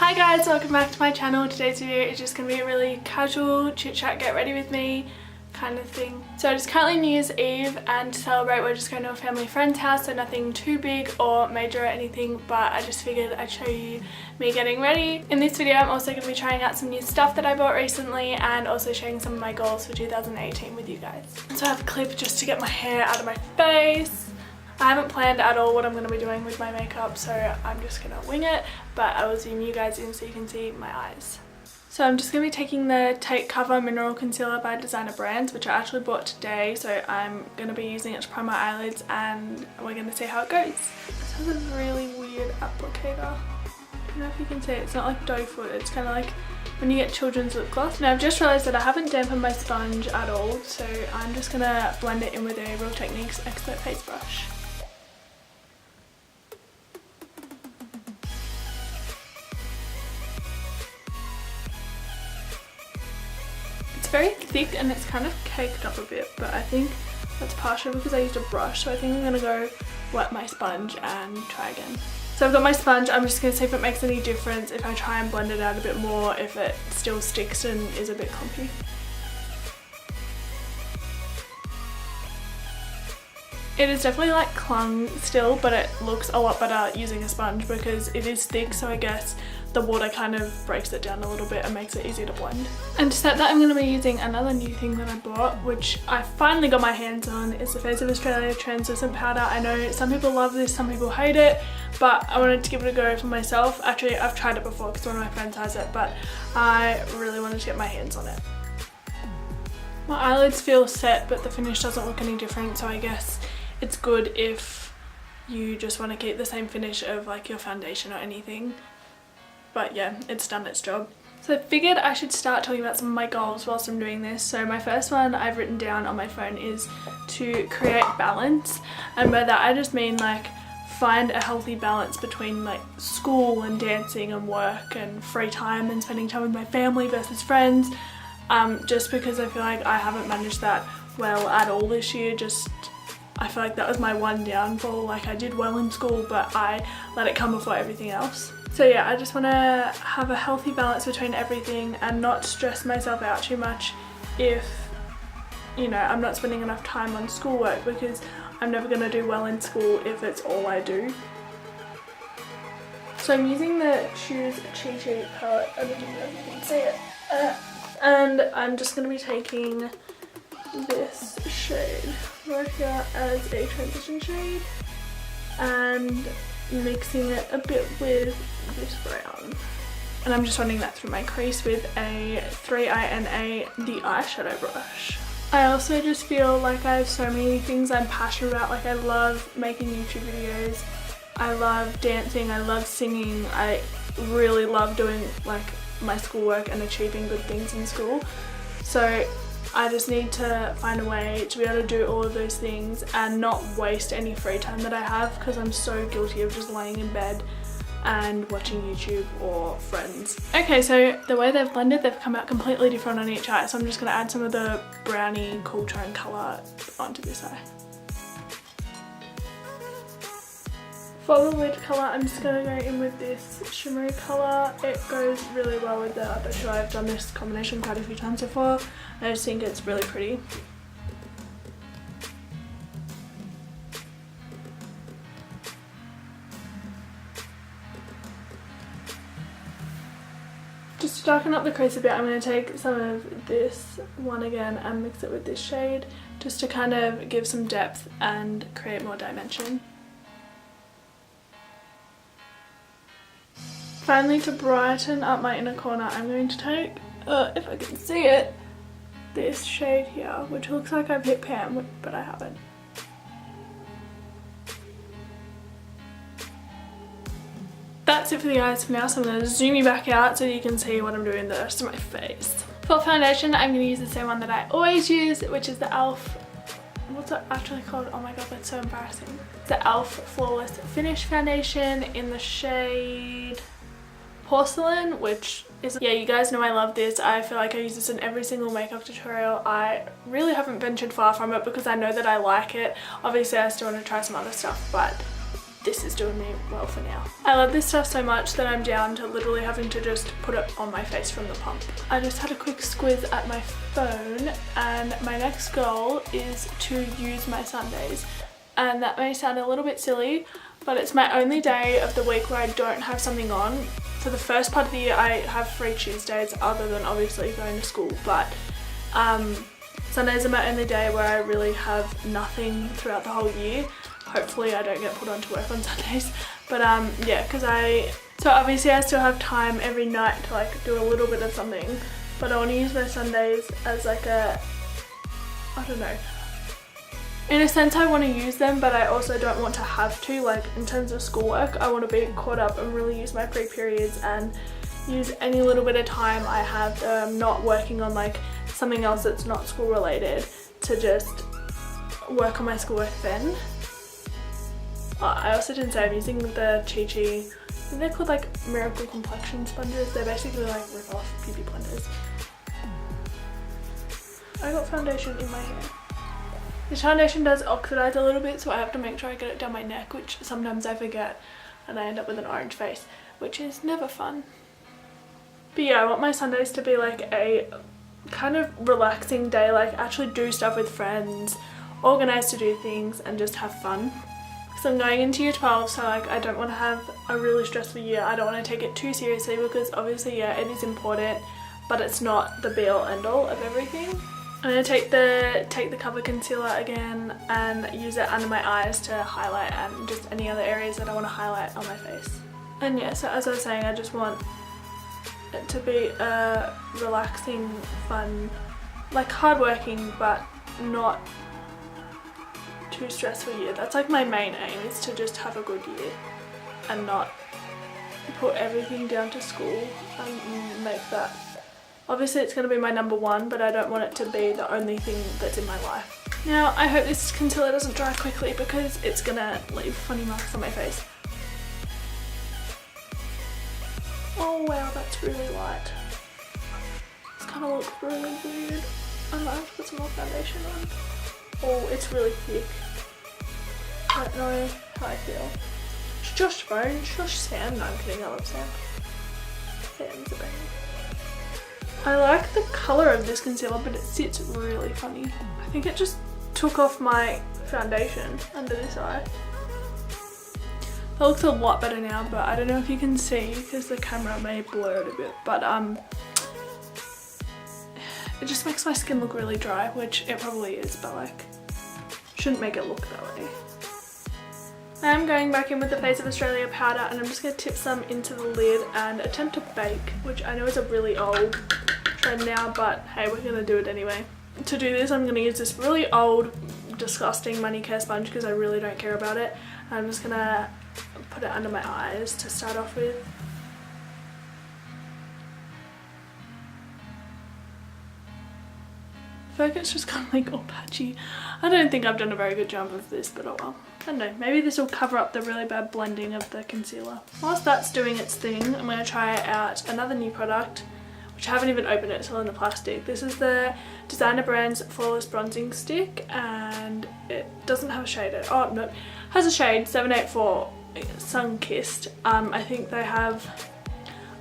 Hi guys, welcome back to my channel. Today's video is just going to be a really casual chit chat, get ready with me kind of thing. So it's currently New Year's Eve and to celebrate we're just going to a family friend's house, so nothing too big or major or anything, but I just figured I'd show you me getting ready. In this video I'm also going to be trying out some new stuff that I bought recently and also sharing some of my goals for 2018 with you guys. So I have a clip just to get my hair out of my face. I haven't planned at all what I'm going to be doing with my makeup, so I'm just going to wing it, but I will zoom you guys in so you can see my eyes. So I'm just going to be taking the Take Cover Mineral Concealer by Designer Brands, which I actually bought today, so I'm going to be using it to prime my eyelids and we're going to see how it goes. This has a really weird applicator. I don't know if you can see it, it's not like doe foot, it's kind of like when you get children's lip gloss. Now I've just realised that I haven't dampened my sponge at all, so I'm just going to blend it in with a Real Techniques Expert Face Brush. Very thick and it's kind of caked up a bit, but I think that's partially because I used a brush, so I think I'm going to go wet my sponge and try again. So I've got my sponge, I'm just going to see if it makes any difference, if I try and blend it out a bit more, if it still sticks and is a bit clumpy. It is definitely like clung still, but it looks a lot better using a sponge because it is thick, so I guess the water kind of breaks it down a little bit and makes it easier to blend. And to set that, I'm going to be using another new thing that I bought, which I finally got my hands on. It's the Face of Australia Translucent Powder. I know some people love this, some people hate it, but I wanted to give it a go for myself. Actually, I've tried it before because one of my friends has it, but I really wanted to get my hands on it. My eyelids feel set, but the finish doesn't look any different, so I guess it's good if you just want to keep the same finish of like your foundation or anything. But yeah, it's done its job. So I figured I should start talking about some of my goals whilst I'm doing this. So my first one I've written down on my phone is to create balance, and by that I just mean like find a healthy balance between like school and dancing and work and free time and spending time with my family versus friends, just because I feel like I haven't managed that well at all this year. I feel like that was my one downfall. Like I did well in school, but I let it come before everything else. So yeah, I just want to have a healthy balance between everything and not stress myself out too much if, you know, I'm not spending enough time on schoolwork, because I'm never going to do well in school if it's all I do. So I'm using the Choose Cheat Sheet palette, I don't know if you can see it, and I'm just going to be taking this shade right here as a transition shade and mixing it a bit with this brown, and I'm just running that through my crease with a 3INA the eyeshadow brush. I also just feel like I have so many things I'm passionate about. Like I love making YouTube videos, I love dancing, I love singing, I really love doing like my schoolwork and achieving good things in school. So I just need to find a way to be able to do all of those things and not waste any free time that I have, because I'm so guilty of just laying in bed and watching YouTube or Friends. Okay, so the way they've blended, they've come out completely different on each eye, so I'm just going to add some of the brownie cool tone colour onto this eye. For the lid colour, I'm just going to go in with this shimmery colour. It goes really well with the other two. I've done this combination quite a few times before. I just think it's really pretty. Just to darken up the crease a bit, I'm going to take some of this one again and mix it with this shade, just to kind of give some depth and create more dimension. Finally, to brighten up my inner corner, I'm going to take, if I can see it, this shade here, which looks like I've hit pan, but I haven't. That's it for the eyes for now, so I'm going to zoom you back out so you can see what I'm doing the rest of my face. For foundation, I'm going to use the same one that I always use, which is the e.l.f. What's it actually called? Oh my god, that's so embarrassing. The e.l.f. Flawless Finish Foundation in the shade Porcelain, which is, yeah, you guys know I love this. I feel like I use this in every single makeup tutorial. I really haven't ventured far from it because I know that I like it. Obviously I still want to try some other stuff, but this is doing me well for now. I love this stuff so much that I'm down to literally having to just put it on my face from the pump. I just had a quick squiz at my phone, and my next goal is to use my Sundays. And that may sound a little bit silly, but it's my only day of the week where I don't have something on. For the first part of the year I have free Tuesdays, other than obviously going to school, but Sundays are my only day where I really have nothing throughout the whole year. Hopefully I don't get put on to work on Sundays, but yeah, because so obviously I still have time every night to like do a little bit of something, but I want to use my Sundays as like I don't know, in a sense I want to use them, but I also don't want to have to, like in terms of schoolwork I want to be caught up and really use my free periods and use any little bit of time I have that I'm not working on like something else that's not school related, to just work on my schoolwork then. I also didn't say I'm using the Ccgrwm, I think they're called like Miracle Complexion Sponges. They're basically like rip-off beauty blenders. I got foundation in my hair. This foundation does oxidize a little bit, so I have to make sure I get it down my neck, which sometimes I forget, and I end up with an orange face, which is never fun. But yeah, I want my Sundays to be like a kind of relaxing day, like actually do stuff with friends, organize to do things, and just have fun. So I'm going into year 12, so like I don't want to have a really stressful year. I don't want to take it too seriously, because obviously yeah, it is important, but it's not the be all end all of everything. I'm going to take the cover concealer again and use it under my eyes to highlight, and just any other areas that I want to highlight on my face. And yeah, so as I was saying, I just want it to be a relaxing, fun, like hardworking but not too stressful year. That's like my main aim, is to just have a good year and not put everything down to school and make that. Obviously it's going to be my number one, but I don't want it to be the only thing that's in my life. Now I hope this concealer doesn't dry quickly, because it's going to leave funny marks on my face. Oh wow, that's really light. This kind of looks really weird. I might have to put some more foundation on. Oh, it's really thick. I don't know how I feel. It's Josh's phone. It's Josh Sam. No, I'm kidding. I love Sam. Sam's a baby. I like the colour of this concealer, but it sits really funny. I think it just took off my foundation under this eye. That looks a lot better now, but I don't know if you can see because the camera may blur it a bit, but it just makes my skin look really dry, which it probably is, but like shouldn't make it look that way. I am going back in with the Face of Australia powder, and I'm just going to tip some into the lid and attempt to bake, which I know is a really old trend now, but hey, we're going to do it anyway. To do this, I'm going to use this really old, disgusting Manicare sponge because I really don't care about it. I'm just going to put it under my eyes to start off with. I feel like it's just kind of like all patchy. I don't think I've done a very good job of this, but oh well. I don't know, maybe this will cover up the really bad blending of the concealer. Whilst that's doing its thing, I'm going to try out another new product, which I haven't even opened it, it's still in the plastic. This is the Designer Brand's Flawless Bronzing Stick, and it doesn't have a shade. Oh no, it has a shade, 784 Sun Kissed. I think they have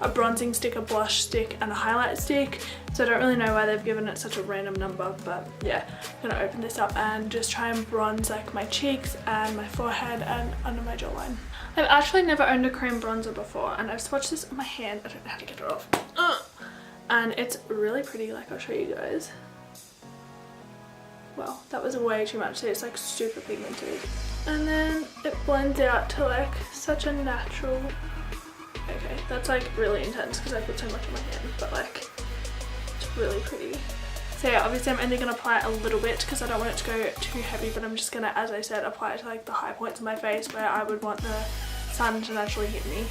a bronzing stick, a blush stick, and a highlight stick, so I don't really know why they've given it such a random number, but yeah, I'm gonna open this up and just try and bronze like my cheeks and my forehead and under my jawline. I've actually never owned a cream bronzer before, and I've swatched this on my hand. I don't know how to get it off. And it's really pretty, like I'll show you guys. Well, that was way too much. See, it's like super pigmented. And then it blends out to like such a natural. Okay, that's like really intense because I put so much on my hand, but like it's really pretty. So yeah, obviously I'm only going to apply it a little bit because I don't want it to go too heavy, but I'm just going to, as I said, apply it to like the high points of my face where I would want the sun to naturally hit me.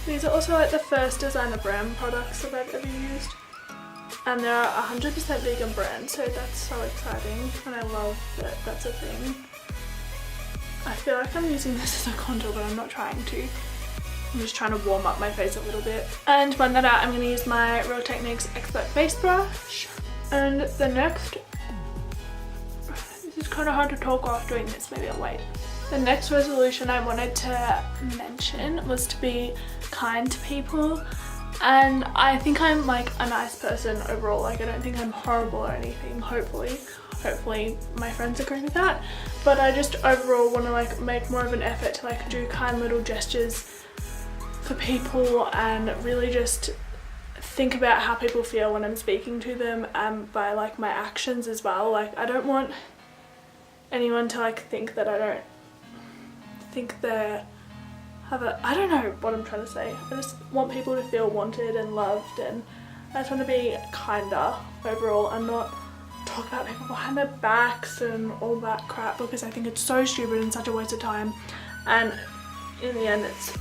These are also like the first Designer Brand products that I've ever used. And they're 100% vegan brand, so that's so exciting, and I love that that's a thing. I feel like I'm using this as a contour, but I'm not trying to. I'm just trying to warm up my face a little bit. And to blend that out, I'm going to use my Real Techniques Expert Face Brush. And the next, this is kind of hard to talk while doing this, maybe I'll wait. The next resolution I wanted to mention was to be kind to people. And I think I'm like a nice person overall, like I don't think I'm horrible or anything, hopefully my friends agree with that. But I just overall want to like make more of an effort to like do kind little gestures for people and really just think about how people feel when I'm speaking to them, and by like my actions as well. Like I don't want anyone to like think that I don't think they're I don't know what I'm trying to say. I just want people to feel wanted and loved, and I just want to be kinder overall and not talk about people behind their backs and all that crap, because I think it's so stupid and such a waste of time, and in the end it's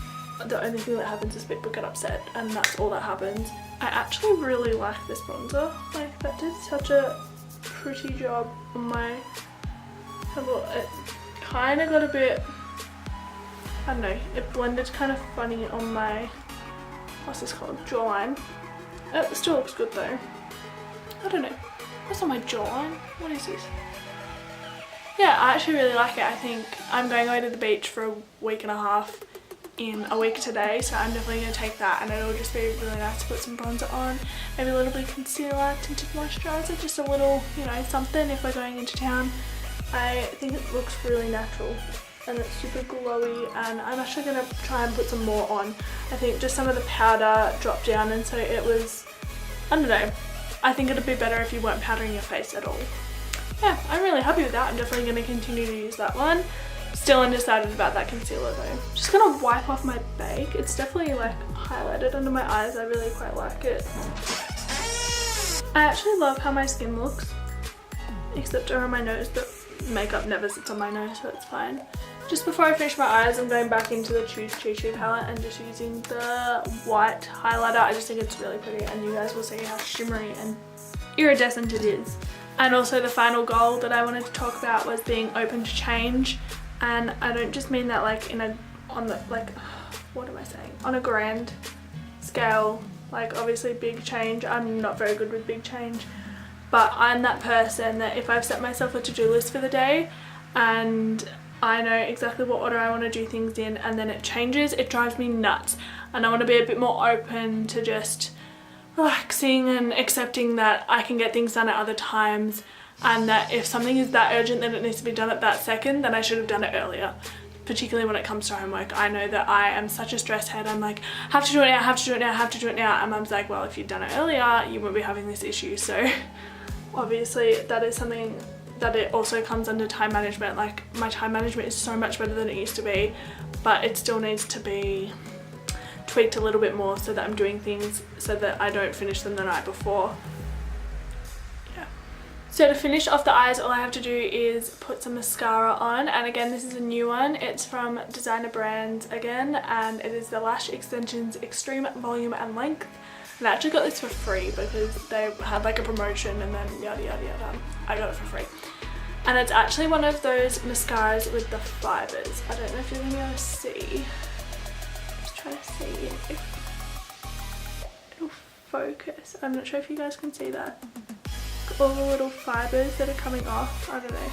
the only thing that happens is people get upset and that's all that happens. I actually really like this bronzer, like that did such a pretty job on my, it kind of got a bit, I don't know, it blended kind of funny on my, what's this called, jawline. It still looks good though. I don't know, what's on my jawline? What is this? Yeah, I actually really like it. I think I'm going away to the beach for a week and a half in a week today, so I'm definitely going to take that, and it'll just be really nice to put some bronzer on, maybe a little bit of concealer, tinted moisturiser, just a little, you know, something if we're going into town. I think it looks really natural and it's super glowy, and I'm actually going to try and put some more on. I think just some of the powder dropped down, and so it was, I don't know, I think it'd be better if you weren't powdering your face at all. Yeah, I'm really happy with that. I'm definitely going to continue to use that one. Still undecided about that concealer though. Just gonna wipe off my bake. It's definitely like highlighted under my eyes. I really quite like it. I actually love how my skin looks, except around my nose, but makeup never sits on my nose, so it's fine. Just before I finish my eyes, I'm going back into the Choose Choo Choo palette and just using the white highlighter. I just think it's really pretty, and you guys will see how shimmery and iridescent it is. And also the final goal that I wanted to talk about was being open to change. And I don't just mean that like on a grand scale, like obviously big change. I'm not very good with big change, but I'm that person that if I've set myself a to-do list for the day and I know exactly what order I want to do things in, and then it changes, it drives me nuts. And I want to be a bit more open to just relaxing and accepting that I can get things done at other times, and that if something is that urgent that it needs to be done at that second, then I should have done it earlier. Particularly when it comes to homework, I know that I am such a stress head. I'm like, have to do it now, have to do it now, have to do it now. And Mum's like, well, if you'd done it earlier, you wouldn't be having this issue. So obviously that is something that it also comes under time management. Like my time management is so much better than it used to be, but it still needs to be tweaked a little bit more so that I'm doing things so that I don't finish them the night before. So to finish off the eyes, all I have to do is put some mascara on, and again this is a new one. It's from Designer Brands again, and it is the Lash Extensions Extreme Volume and Length. And I actually got this for free because they had like a promotion, and then yada yada yada, I got it for free. And it's actually one of those mascaras with the fibres. I don't know if you're going to be able to see. Just trying to see if it'll focus. I'm not sure if you guys can see that. All the little fibres that are coming off, I don't know,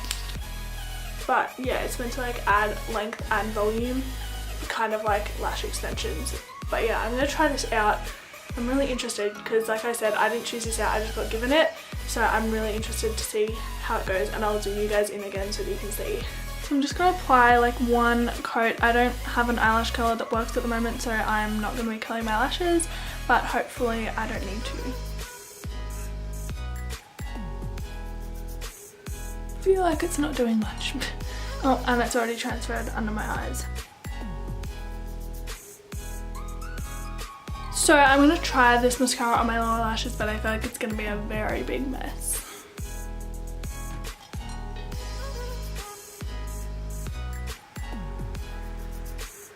but yeah, it's meant to like add length and volume, kind of like lash extensions. But yeah, I'm gonna try this out. I'm really interested because like I said, I didn't choose this out, I just got given it, so I'm really interested to see how it goes, and I'll zoom you guys in again so that you can see. So I'm just gonna apply like one coat. I don't have an eyelash curler that works at the moment, so I'm not gonna be curling my lashes, but hopefully I don't need to. I feel like it's not doing much. Oh, and it's already transferred under my eyes. So I'm going to try this mascara on my lower lashes, but I feel like it's going to be a very big mess.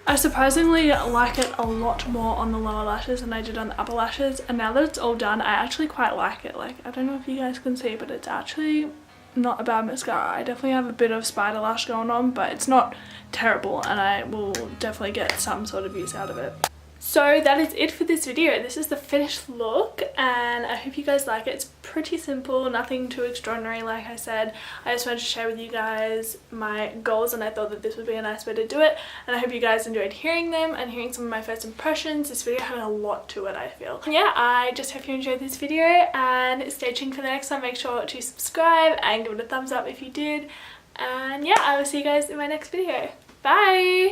I surprisingly like it a lot more on the lower lashes than I did on the upper lashes, and now that it's all done, I actually quite like it. Like, I don't know if you guys can see, but it's actually not a bad mascara. I definitely have a bit of spider lash going on, but it's not terrible, and I will definitely get some sort of use out of it. So that is it for this video. This is the finished look and I hope you guys like it. It's pretty simple, nothing too extraordinary like I said. I just wanted to share with you guys my goals and I thought that this would be a nice way to do it, and I hope you guys enjoyed hearing them and hearing some of my first impressions. This video had a lot to it, I feel. Yeah, I just hope you enjoyed this video and stay tuned for the next one. Make sure to subscribe and give it a thumbs up if you did, and yeah, I will see you guys in my next video. Bye!